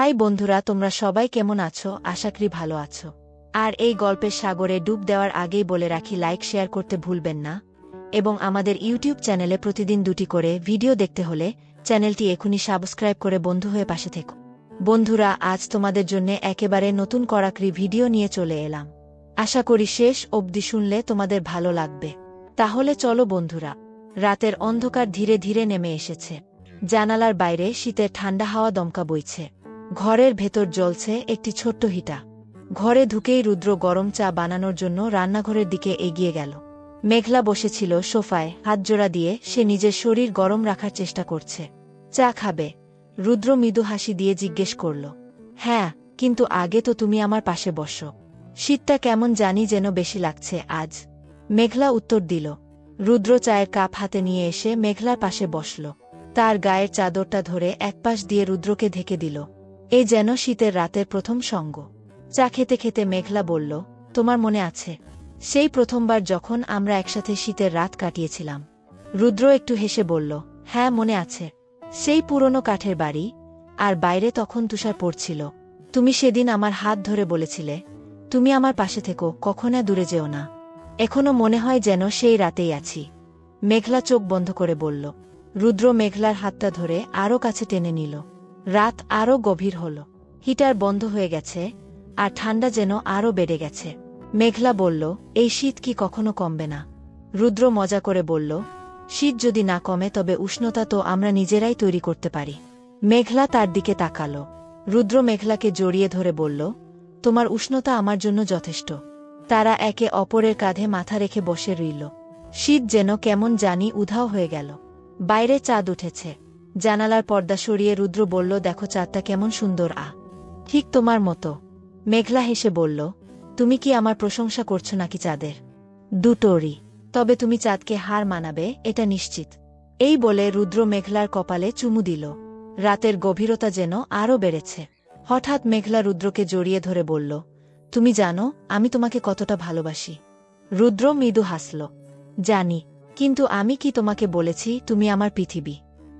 High বন্ধুরা, তোমরা সবাই কেমন আছো? আশা করি ভালো আছো। আর এই গল্পের সাগরে ডুব দেওয়ার আগেই বলে রাখি, লাইক শেয়ার করতে ভুলবেন না, এবং আমাদের ইউটিউব চ্যানেলে প্রতিদিন 2টি করে ভিডিও দেখতে হলে চ্যানেলটি এখনই সাবস্ক্রাইব করে বন্ধু হয়ে পাশে থেকো। বন্ধুরা, আজ তোমাদের জন্য একেবারে নতুন কড়াকড়ি ভিডিও নিয়ে চলে এলাম। আশা করি শেষ অবধি শুনলে তোমাদের ভালো লাগবে। তাহলে চলো বন্ধুরা। রাতের অন্ধকার ধীরে ধীরে নেমে এসেছে। জানালার বাইরে শীতের ঠান্ডা হাওয়া দমকা বইছে। ঘরের ভেতর জ্বলছে একটি ছোট্ট হিটা। ঘরে ঢুকেই রুদ্র গরম চা বানানোর জন্য রান্নাঘরের দিকে এগিয়ে গেল। মেঘলা বসেছিল সোফায়, হাতজোড়া দিয়ে সে নিজের শরীর গরম রাখার চেষ্টা করছে। চা খাবে? রুদ্র মৃদু হাসি দিয়ে জিজ্ঞেস করল। হ্যাঁ, কিন্তু আগে তো তুমি আমার পাশে বসো। শীতটা কেমন জানি যেন বেশি লাগছে আজ। মেঘলা উত্তর দিল। রুদ্র চায়ের কাপ হাতে নিয়ে এসে মেঘলার পাশে বসল। তার গায়ের চাদরটা ধরে একপাশ দিয়ে রুদ্রকে ঢেকে দিল। এ যেন শীতের রাতের প্রথম সঙ্গ। চা খেতে খেতে মেঘলা বলল, তোমার মনে আছে সেই প্রথমবার যখন আমরা একসাথে শীতের রাত কাটিয়েছিলাম? রুদ্র একটু হেসে বলল, হ্যাঁ মনে আছে। সেই পুরনো কাঠের বাড়ি, আর বাইরে তখন তুষার পড়ছিল। তুমি সেদিন আমার হাত ধরে বলেছিলে, তুমি আমার পাশে থেকো, কখনো দূরে যেও না। এখনো মনে হয় যেন সেই রাতেই আছি। মেঘলা চোখ বন্ধ করে বলল। রুদ্র মেঘলার হাতটা ধরে আরও কাছে টেনে নিল। রাত আরও গভীর হল। হিটার বন্ধ হয়ে গেছে, আর ঠান্ডা যেন আরও বেড়ে গেছে। মেঘলা বলল, এই শীত কি কখনো কমবে না? রুদ্র মজা করে বলল, শীত যদি না কমে তবে উষ্ণতা তো আমরা নিজেরাই তৈরি করতে পারি। মেঘলা তার দিকে তাকাল। রুদ্র মেঘলাকে জড়িয়ে ধরে বলল, তোমার উষ্ণতা আমার জন্য যথেষ্ট। তারা একে অপরের কাঁধে মাথা রেখে বসে রইল। শীত যেন কেমন জানি উধাও হয়ে গেল। বাইরে চাঁদ উঠেছে। জানালার পর্দা সরিয়ে রুদ্র বলল, দেখো চাঁদটা কেমন সুন্দর। ঠিক তোমার মতো। মেঘলা হেসে বলল, তুমি কি আমার প্রশংসা করছো নাকি চাঁদের? দুটোরই। তবে তুমি চাঁদকে হার মানাবে, এটা নিশ্চিত। এই বলে রুদ্র মেঘলার কপালে চুমু দিল। রাতের গভীরতা যেন আরও বেড়েছে। হঠাৎ মেঘলা রুদ্রকে জড়িয়ে ধরে বলল, তুমি জানো আমি তোমাকে কতটা ভালোবাসি? রুদ্র মৃদু হাসল। জানি, কিন্তু আমি কি তোমাকে বলেছি তুমি আমার পৃথিবী?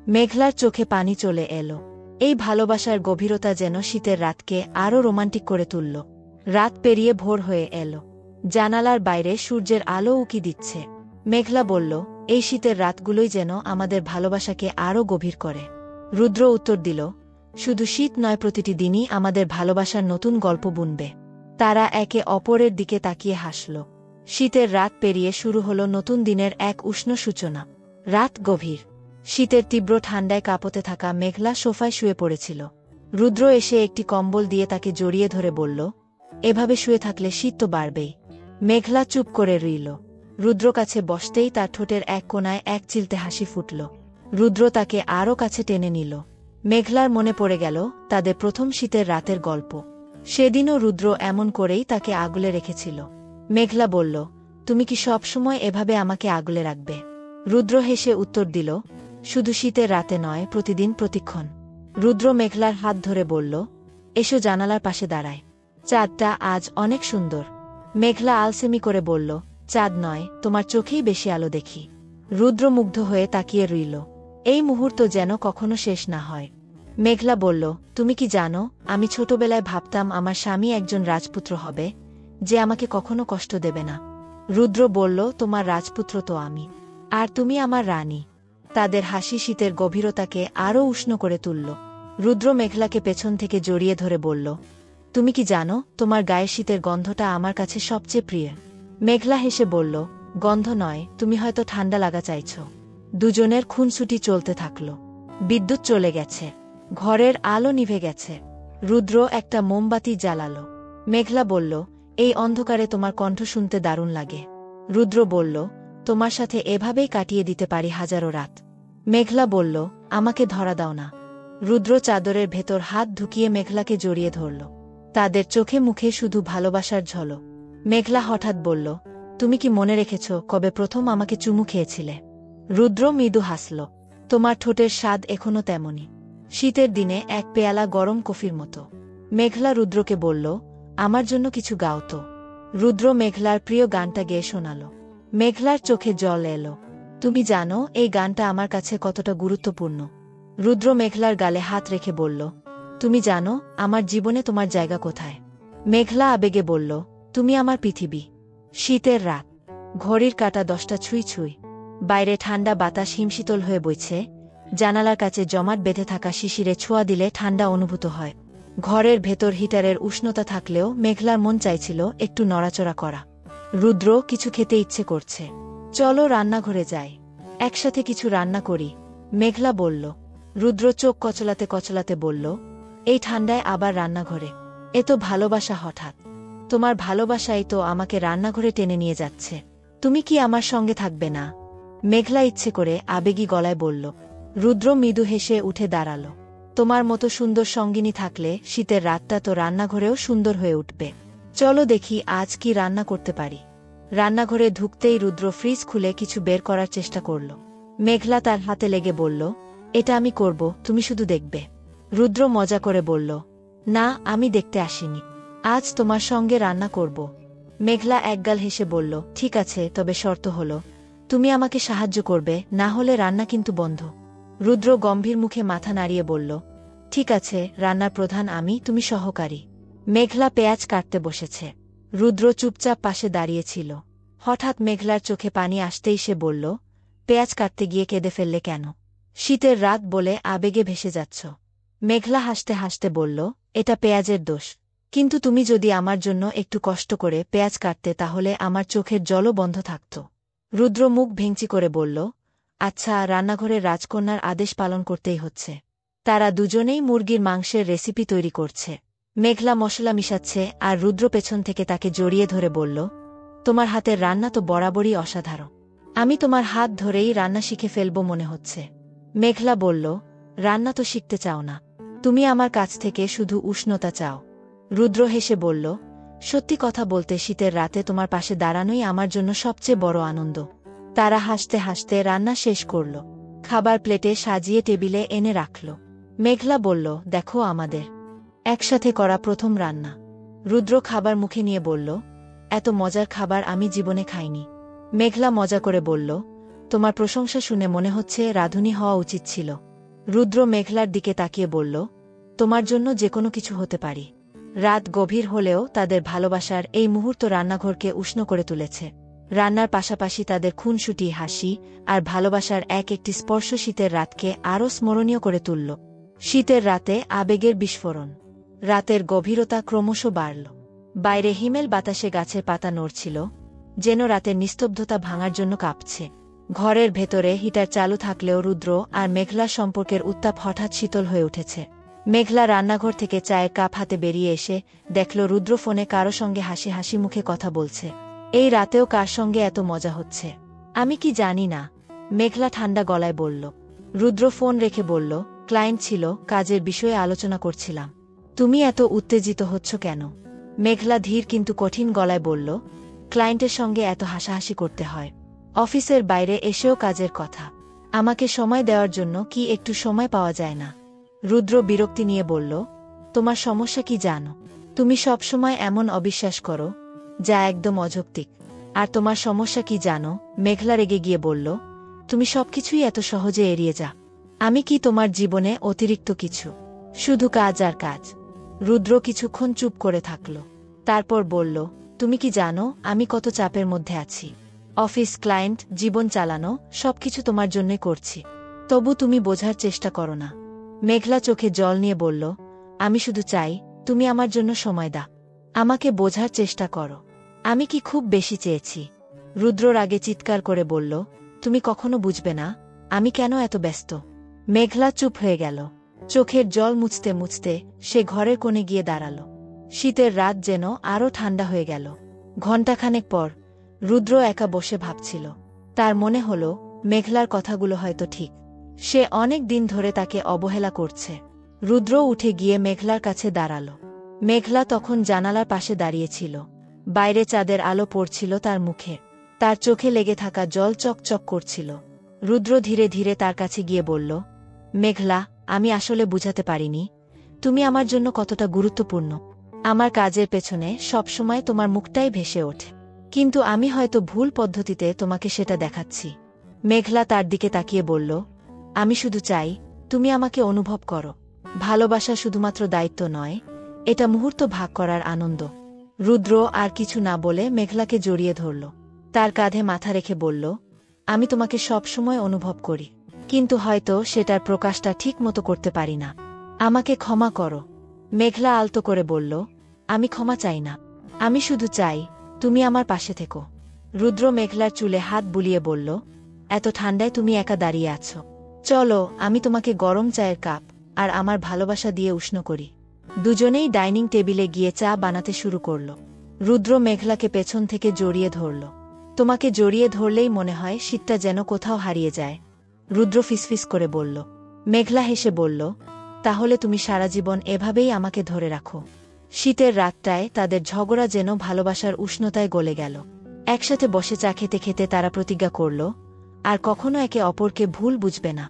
মেঘলার চোখে পানি চলে এলো। এই ভালোবাসার গভীরতা যেন শীতের রাতকে আরও রোমান্টিক করে তুলল। রাত পেরিয়ে ভোর হয়ে এলো। জানালার বাইরে সূর্যের আলো উকি দিচ্ছে। মেঘলা বলল, এই শীতের রাতগুলোই যেন আমাদের ভালোবাসাকে আরও গভীর করে। রুদ্র উত্তর দিল, শুধু শীত নয়, প্রতিটি দিনই আমাদের ভালোবাসার নতুন গল্প বুনবে। তারা একে অপরের দিকে তাকিয়ে হাসল। শীতের রাত পেরিয়ে শুরু হলো নতুন দিনের এক উষ্ণ সূচনা। রাত গভীর। শীতের তীব্র ঠান্ডায় কাঁপতে থাকা মেঘলা সোফায় শুয়ে পড়েছিল। রুদ্র এসে একটি কম্বল দিয়ে তাকে জড়িয়ে ধরে বলল, এভাবে শুয়ে থাকলে শীত তো বাড়বেই। মেঘলা চুপ করে রইল। রুদ্র কাছে বসতেই তার ঠোঁটের এক কোণায় এক চিলতে হাসি ফুটল। রুদ্র তাকে আরও কাছে টেনে নিল। মেঘলার মনে পড়ে গেল তাদের প্রথম শীতের রাতের গল্প। সেদিনও রুদ্র এমন করেই তাকে আগলে রেখেছিল। মেঘলা বলল, তুমি কি সবসময় এভাবে আমাকে আগলে রাখবে? রুদ্র হেসে উত্তর দিল, শুধু শীতের রাতে নয়, প্রতিদিন প্রতিক্ষণ। রুদ্র মেঘলার হাত ধরে বলল, এসো জানালার পাশে দাঁড়ায়। চাঁদটা আজ অনেক সুন্দর। মেঘলা আলসেমি করে বলল, চাঁদ নয়, তোমার চোখেই বেশি আলো দেখি। রুদ্র মুগ্ধ হয়ে তাকিয়ে রইল। এই মুহূর্ত যেন কখনো শেষ না হয়। মেঘলা বলল, তুমি কি জানো, আমি ছোটবেলায় ভাবতাম আমার স্বামী একজন রাজপুত্র হবে, যে আমাকে কখনো কষ্ট দেবে না। রুদ্র বলল, তোমার রাজপুত্র তো আমি, আর তুমি আমার রানী। তাদের হাসি শীতের গভীরতাকে আরও উষ্ণ করে তুলল। রুদ্র মেঘলাকে পেছন থেকে জড়িয়ে ধরে বলল, তুমি কি জানো, তোমার গায়ের শীতের গন্ধটা আমার কাছে সবচেয়ে প্রিয়। মেঘলা হেসে বলল, গন্ধ নয়, তুমি হয়তো ঠান্ডা লাগা চাইছ। দুজনের খুনসুটি চলতে থাকল। বিদ্যুৎ চলে গেছে। ঘরের আলো নিভে গেছে। রুদ্র একটা মোমবাতি জ্বালালো। মেঘলা বলল, এই অন্ধকারে তোমার কণ্ঠ শুনতে দারুণ লাগে। রুদ্র বলল, তোমার সাথে এভাবেই কাটিয়ে দিতে পারি হাজারো রাত। মেঘলা বলল, আমাকে ধরা দাও না। রুদ্র চাদরের ভেতর হাত ঢুকিয়ে মেঘলাকে জড়িয়ে ধরল। তাদের চোখে মুখে শুধু ভালোবাসার ঝলক। মেঘলা হঠাৎ বলল, তুমি কি মনে রেখেছ কবে প্রথম আমাকে চুমু খেয়েছিলে? রুদ্র মৃদু হাসল। তোমার ঠোঁটের স্বাদ এখনো তেমনই, শীতের দিনে এক পেয়ালা গরম কফির মতো। মেঘলা রুদ্রকে বলল, আমার জন্য কিছু গাও তো। রুদ্র মেঘলার প্রিয় গানটা গেয়ে শোনাল। মেঘলার চোখে জল এলো। তুমি জানো এই গানটা আমার কাছে কতটা গুরুত্বপূর্ণ? রুদ্র মেঘলার গালে হাত রেখে বলল, তুমি জানো আমার জীবনে তোমার জায়গা কোথায়? মেঘলা আবেগে বলল, তুমি আমার পৃথিবী। শীতের রাত, ঘড়ির কাঁটা 10টা ছুঁই ছুঁই। বাইরে ঠান্ডা বাতাস হিমশীতল হয়ে বইছে, জানালার কাছে জমাট বেঁধে থাকা শিশিরে ছোঁয়া দিলে ঠান্ডা অনুভূত হয়। ঘরের ভেতর হিটারের উষ্ণতা থাকলেও মেঘলার মন চাইছিল একটু নড়াচড়া করা। রুদ্র, কিছু খেতে ইচ্ছে করছে, চলো রান্নাঘরে যাই, একসাথে কিছু রান্না করি, মেঘলা বলল। রুদ্র চোখ কচলাতে কচলাতে বলল, এই ঠান্ডায় আবার রান্নাঘরে? এ তো ভালোবাসা হঠাৎ। তোমার ভালোবাসাই তো আমাকে রান্নাঘরে টেনে নিয়ে যাচ্ছে। তুমি কি আমার সঙ্গে থাকবে না? মেঘলা ইচ্ছে করে আবেগী গলায় বলল। রুদ্র মৃদু হেসে উঠে দাঁড়াল। তোমার মতো সুন্দর সঙ্গিনী থাকলে শীতের রাতটা তো রান্নাঘরেও সুন্দর হয়ে উঠবে। চলো দেখি আজ কি রান্না করতে পারি। রান্নাঘরে ঢুকতেই রুদ্র ফ্রিজ খুলে কিছু বের করার চেষ্টা করল। মেঘলা তার হাতে লেগে বলল, এটা আমি করব, তুমি শুধু দেখবে। রুদ্র মজা করে বলল, না, আমি দেখতে আসিনি, আজ তোমার সঙ্গে রান্না করব। মেঘলা একগাল হেসে বলল, ঠিক আছে, তবে শর্ত হলো তুমি আমাকে সাহায্য করবে, না হলে রান্না কিন্তু বন্ধ। রুদ্র গম্ভীর মুখে মাথা নাড়িয়ে বলল, ঠিক আছে, রান্নার প্রধান আমি, তুমি সহকারী। মেঘলা পেঁয়াজ কাটতে বসেছে। রুদ্র চুপচাপ পাশে দাঁড়িয়েছিল। হঠাৎ মেঘলার চোখে পানি আসতেই সে বলল, পেঁয়াজ কাটতে গিয়ে কেঁদে ফেললে কেন? শীতের রাত বলে আবেগে ভেসে যাচ্ছ। মেঘলা হাসতে হাসতে বলল, এটা পেঁয়াজের দোষ। কিন্তু তুমি যদি আমার জন্য একটু কষ্ট করে পেঁয়াজ কাটতে তাহলে আমার চোখের জলও বন্ধ থাকত। রুদ্র মুখ ভেঙচি করে বলল, আচ্ছা, রান্নাঘরের রাজকন্যার আদেশ পালন করতেই হচ্ছে। তারা দুজনেই মুরগির মাংসের রেসিপি তৈরি করছে। মেঘলা মশলা মিশাচ্ছে আর রুদ্র পেছন থেকে তাকে জড়িয়ে ধরে বলল, তোমার হাতের রান্না তো বরাবরই অসাধারণ। আমি তোমার হাত ধরেই রান্না শিখে ফেলব মনে হচ্ছে। মেঘলা বলল, রান্না তো শিখতে চাও না, তুমি আমার কাছ থেকে শুধু উষ্ণতা চাও। রুদ্র হেসে বলল, সত্যি কথা বলতে শীতের রাতে তোমার পাশে দাঁড়ানোই আমার জন্য সবচেয়ে বড় আনন্দ। তারা হাসতে হাসতে রান্না শেষ করল। খাবার প্লেটে সাজিয়ে টেবিলে এনে রাখল। মেঘলা বলল, দেখো আমাদের একসাথে করা প্রথম রান্না। রুদ্র খাবার মুখে নিয়ে বলল, এত মজার খাবার আমি জীবনে খাইনি। মেঘলা মজা করে বলল, তোমার প্রশংসা শুনে মনে হচ্ছে রাঁধুনি হওয়া উচিত ছিল। রুদ্র মেঘলার দিকে তাকিয়ে বলল, তোমার জন্য যে কোনো কিছু হতে পারি। রাত গভীর হলেও তাদের ভালোবাসার এই মুহূর্ত রান্নাঘরকে উষ্ণ করে তুলেছে। রান্নার পাশাপাশি তাদের খুনসুটি, হাসি আর ভালোবাসার এক একটি স্পর্শ শীতের রাতকে আরও স্মরণীয় করে তুলল। শীতের রাতে আবেগের বিস্ফোরণ। রাতের গভীরতা ক্রমশ বাড়ল। বাইরে হিমেল বাতাসে গাছের পাতা নড়ছিল, যেন রাতের নিস্তব্ধতা ভাঙার জন্য কাঁপছে। ঘরের ভেতরে হিটার চালু থাকলেও রুদ্র আর মেঘলার সম্পর্কের উত্তাপ হঠাৎ শীতল হয়ে উঠেছে। মেঘলা রান্নাঘর থেকে চায়ের কাপ হাতে বেরিয়ে এসে দেখল রুদ্র ফোনে কারো সঙ্গে হাসি হাসি মুখে কথা বলছে। এই রাতেও কার সঙ্গে এত মজা হচ্ছে আমি কি জানি না, মেঘলা ঠান্ডা গলায় বলল। রুদ্র ফোন রেখে বলল, ক্লায়েন্ট ছিল, কাজের বিষয়ে আলোচনা করছিলাম। তুমি এত উত্তেজিত হচ্ছ কেন? মেঘলা ধীর কিন্তু কঠিন গলায় বলল, ক্লায়েন্টের সঙ্গে এত হাসাহাসি করতে হয়? অফিসের বাইরে এসেও কাজের কথা, আমাকে সময় দেওয়ার জন্য কি একটু সময় পাওয়া যায় না? রুদ্র বিরক্তি নিয়ে বলল, তোমার সমস্যা কি জানো? তুমি সবসময় এমন অবিশ্বাস করো যা একদম অযৌক্তিক। আর তোমার সমস্যা কি জানো? মেঘলা রেগে গিয়ে বলল, তুমি সবকিছুই এত সহজে এড়িয়ে যা। আমি কি তোমার জীবনে অতিরিক্ত কিছু? শুধু কাজ আর কাজ। রুদ্র কিছুক্ষণ চুপ করে থাকল। তারপর বলল, তুমি কি জানো আমি কত চাপের মধ্যে আছি? অফিস, ক্লায়েন্ট, জীবন চালানো সবকিছু তোমার জন্যই করছি, তবু তুমি বোঝার চেষ্টা করো না। মেঘলা চোখে জল নিয়ে বলল, আমি শুধু চাই তুমি আমার জন্য সময় দাও, আমাকে বোঝার চেষ্টা করো। আমি কি খুব বেশি চেয়েছি? রুদ্র রাগে চিৎকার করে বলল, তুমি কখনো বুঝবে না আমি কেন এত ব্যস্ত। মেঘলা চুপ হয়ে গেল। চোখের জল মুছতে মুছতে সে ঘরের কোণে গিয়ে দাঁড়াল। শীতের রাত যেন আরও ঠান্ডা হয়ে গেল। ঘণ্টাখানেক পর রুদ্র একা বসে ভাবছিল। তার মনে হল মেঘলার কথাগুলো হয়তো ঠিক। সে অনেক দিন ধরে তাকে অবহেলা করছে। রুদ্র উঠে গিয়ে মেঘলার কাছে দাঁড়াল। মেঘলা তখন জানালার পাশে দাঁড়িয়েছিল। বাইরে চাঁদের আলো পড়ছিল তার মুখে। তার চোখে লেগে থাকা জল চকচক করছিল। রুদ্র ধীরে ধীরে তার কাছে গিয়ে বলল, মেঘলা, আমি আসলে বুঝাতে পারিনি তুমি আমার জন্য কতটা গুরুত্বপূর্ণ। আমার কাজের পেছনে সবসময় তোমার মুখটাই ভেসে ওঠে, কিন্তু আমি হয়তো ভুল পদ্ধতিতে তোমাকে সেটা দেখাচ্ছি। মেঘলা তার দিকে তাকিয়ে বলল, আমি শুধু চাই তুমি আমাকে অনুভব করো। ভালোবাসা শুধুমাত্র দায়িত্ব নয়, এটা মুহূর্ত ভাগ করার আনন্দ। রুদ্র আর কিছু না বলে মেঘলাকে জড়িয়ে ধরল। তার কাঁধে মাথা রেখে বলল, আমি তোমাকে সব সময় অনুভব করি, কিন্তু হয়তো সেটার প্রকাশটা ঠিক মতো করতে পারি না। আমাকে ক্ষমা করো। মেঘলা আলতো করে বলল, আমি ক্ষমা চাই না। আমি শুধু চাই তুমি আমার পাশে থেকো। রুদ্র মেঘলার চুলে হাত বুলিয়ে বলল, এত ঠান্ডায় তুমি একা দাঁড়িয়ে আছো, চলো আমি তোমাকে গরম চায়ের কাপ আর আমার ভালোবাসা দিয়ে উষ্ণ করি। দুজনেই ডাইনিং টেবিলে গিয়ে চা বানাতে শুরু করল। রুদ্র মেঘলাকে পেছন থেকে জড়িয়ে ধরল। তোমাকে জড়িয়ে ধরলেই মনে হয় শীতটা যেন কোথাও হারিয়ে যায়, রুদ্র ফিসফিস করে বলল। মেঘলা হেসে বলল, তাহলে তুমি সারা জীবন এভাবেই আমাকে ধরে রাখো। শীতের রাতটায় তাদের ঝগড়া যেন ভালোবাসার উষ্ণতায় গলে গেল। একসাথে বসে চা খেতে খেতে তারা প্রতিজ্ঞা করল, আর কখনো একে অপরকে ভুল বুঝবে না।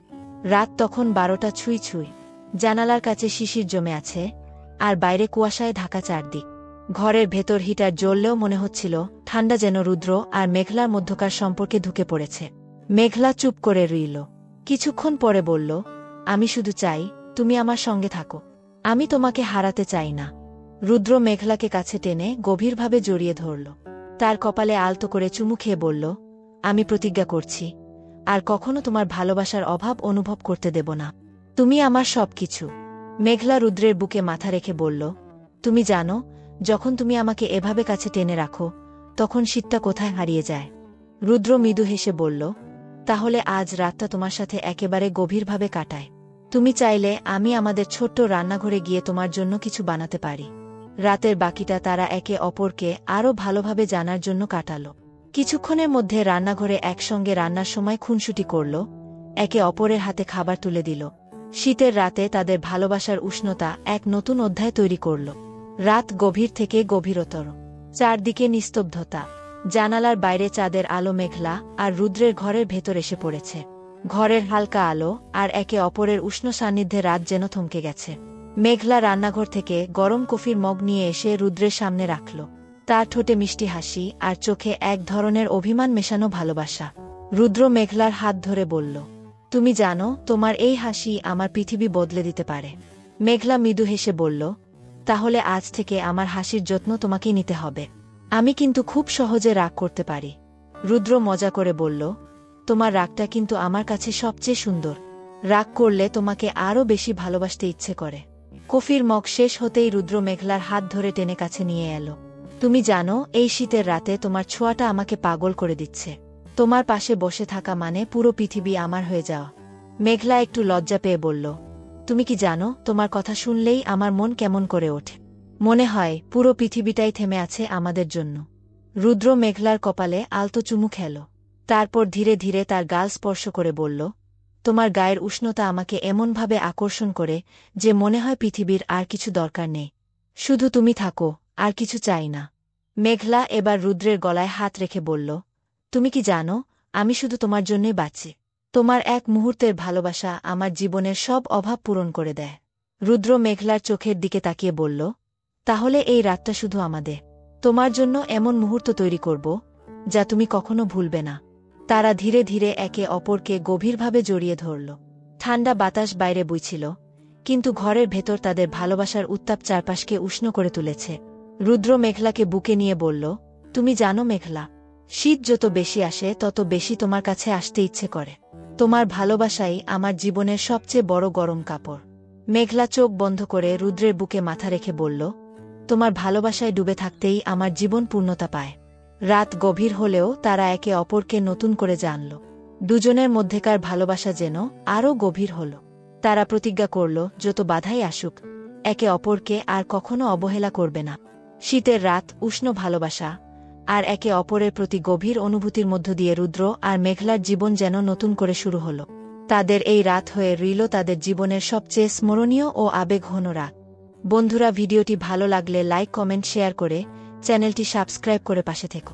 রাত তখন 12টা ছুঁই ছুঁই। জানালার কাছে শিশির জমে আছে, আর বাইরে কুয়াশায় ঢাকা চারদিক। ঘরের ভেতর হিটার জ্বললেও মনে হচ্ছিল ঠান্ডা যেন রুদ্র আর মেঘলার মধ্যকার সম্পর্কে ঢুকে পড়েছে। মেঘলা চুপ করে রইল। কিছুক্ষণ পরে বলল, আমি শুধু চাই তুমি আমার সঙ্গে থাকো। আমি তোমাকে হারাতে চাই না। রুদ্র মেঘলাকে কাছে টেনে গভীরভাবে জড়িয়ে ধরল। তার কপালে আলতো করে চুমু খেয়ে বলল, আমি প্রতিজ্ঞা করছি, আর কখনো তোমার ভালোবাসার অভাব অনুভব করতে দেব না। তুমি আমার সবকিছু। মেঘলা রুদ্রের বুকে মাথা রেখে বলল, তুমি জানো, যখন তুমি আমাকে এভাবে কাছে টেনে রাখো, তখন শীতটা কোথায় হারিয়ে যায়। রুদ্র মৃদু হেসে বলল, তাহলে আজ রাতটা তোমার সাথে একেবারে গভীরভাবে কাটায়। তুমি চাইলে আমি আমাদের ছোট্ট রান্নাঘরে গিয়ে তোমার জন্য কিছু বানাতে পারি। রাতের বাকিটা তারা একে অপরকে আরও ভালোভাবে জানার জন্য কাটাল। কিছুক্ষণের মধ্যে রান্নাঘরে একসঙ্গে রান্নার সময় খুনসুটি করল, একে অপরের হাতে খাবার তুলে দিল। শীতের রাতে তাদের ভালোবাসার উষ্ণতা এক নতুন অধ্যায় তৈরি করল। রাত গভীর থেকে গভীরতর। চারদিকে নিস্তব্ধতা। জানালার বাইরে চাঁদের আলো মেঘলা আর রুদ্রের ঘরের ভেতর এসে পড়েছে। ঘরের হালকা আলো আর একে অপরের উষ্ণ সান্নিধ্যে রাত যেন থমকে গেছে। মেঘলা রান্নাঘর থেকে গরম কফির মগ নিয়ে এসে রুদ্রের সামনে রাখল। তার ঠোঁটে মিষ্টি হাসি আর চোখে এক ধরনের অভিমান মেশানো ভালোবাসা। রুদ্র মেঘলার হাত ধরে বলল, তুমি জানো, তোমার এই হাসি আমার পৃথিবী বদলে দিতে পারে। মেঘলা মৃদু হেসে বলল, তাহলে আজ থেকে আমার হাসির যত্ন তোমাকেই নিতে হবে। আমি কিন্তু খুব সহজে রাগ করতে পারি। রুদ্র মজা করে বলল, তোমার রাগটা কিন্তু আমার কাছে সবচেয়ে সুন্দর। রাগ করলে তোমাকে আরও বেশি ভালোবাসতে ইচ্ছে করে। কফির মগ শেষ হতেই রুদ্র মেঘলার হাত ধরে টেনে কাছে নিয়ে এলো। তুমি জানো, এই শীতের রাতে তোমার ছোঁয়াটা আমাকে পাগল করে দিচ্ছে। তোমার পাশে বসে থাকা মানে পুরো পৃথিবী আমার হয়ে যাওয়া। মেঘলা একটু লজ্জা পেয়ে বলল, তুমি কি জানো, তোমার কথা শুনলেই আমার মন কেমন করে ওঠে। মনে হয় পুরো পৃথিবীটাই থেমে আছে আমাদের জন্য। রুদ্র মেঘলার কপালে আলতো চুমু খেল। তারপর ধীরে ধীরে তার গাল স্পর্শ করে বলল, তোমার গায়ের উষ্ণতা আমাকে এমনভাবে আকর্ষণ করে যে মনে হয় পৃথিবীর আর কিছু দরকার নেই। শুধু তুমি থাকো, আর কিছু চাই না। মেঘলা এবার রুদ্রের গলায় হাত রেখে বলল, তুমি কি জানো, আমি শুধু তোমার জন্যই বাঁচি। তোমার এক মুহূর্তের ভালোবাসা আমার জীবনের সব অভাব পূরণ করে দেয়। রুদ্র মেঘলার চোখের দিকে তাকিয়ে বলল, তাহলে এই রাতটা শুধু আমাদের। তোমার জন্য এমন মুহূর্ত তৈরি করব যা তুমি কখনো ভুলবে না। তারা ধীরে ধীরে একে অপরকে গভীরভাবে জড়িয়ে ধরল। ঠান্ডা বাতাস বাইরে বইছিল, কিন্তু ঘরের ভেতর তাদের ভালোবাসার উত্তাপ চারপাশকে উষ্ণ করে তুলেছে। রুদ্র মেঘলাকে বুকে নিয়ে বলল, তুমি জানো মেঘলা, শীত যত বেশি আসে তত বেশি তোমার কাছে আসতে ইচ্ছে করে। তোমার ভালোবাসাই আমার জীবনের সবচেয়ে বড় গরম কাপড়। মেঘলা চোখ বন্ধ করে রুদ্রের বুকে মাথা রেখে বলল, তোমার ভালোবাসায় ডুবে থাকতেই আমার জীবন পূর্ণতা পায়। রাত গভীর হলেও তারা একে অপরকে নতুন করে জানল। দুজনের মধ্যেকার ভালোবাসা যেন আরও গভীর হল। তারা প্রতিজ্ঞা করল, যত বাধাই আসুক, একে অপরকে আর কখনো অবহেলা করবে না। শীতের রাত, উষ্ণ ভালোবাসা আর একে অপরের প্রতি গভীর অনুভূতির মধ্য দিয়ে রুদ্র আর মেঘলার জীবন যেন নতুন করে শুরু হল। তাদের এই রাত হয়ে রইল তাদের জীবনের সবচেয়ে স্মরণীয় ও আবেগঘন রাত। বন্ধুরা, ভিডিওটি ভালো লাগলে লাইক, কমেন্ট, শেয়ার করে চ্যানেলটি সাবস্ক্রাইব করে পাশে থেকো।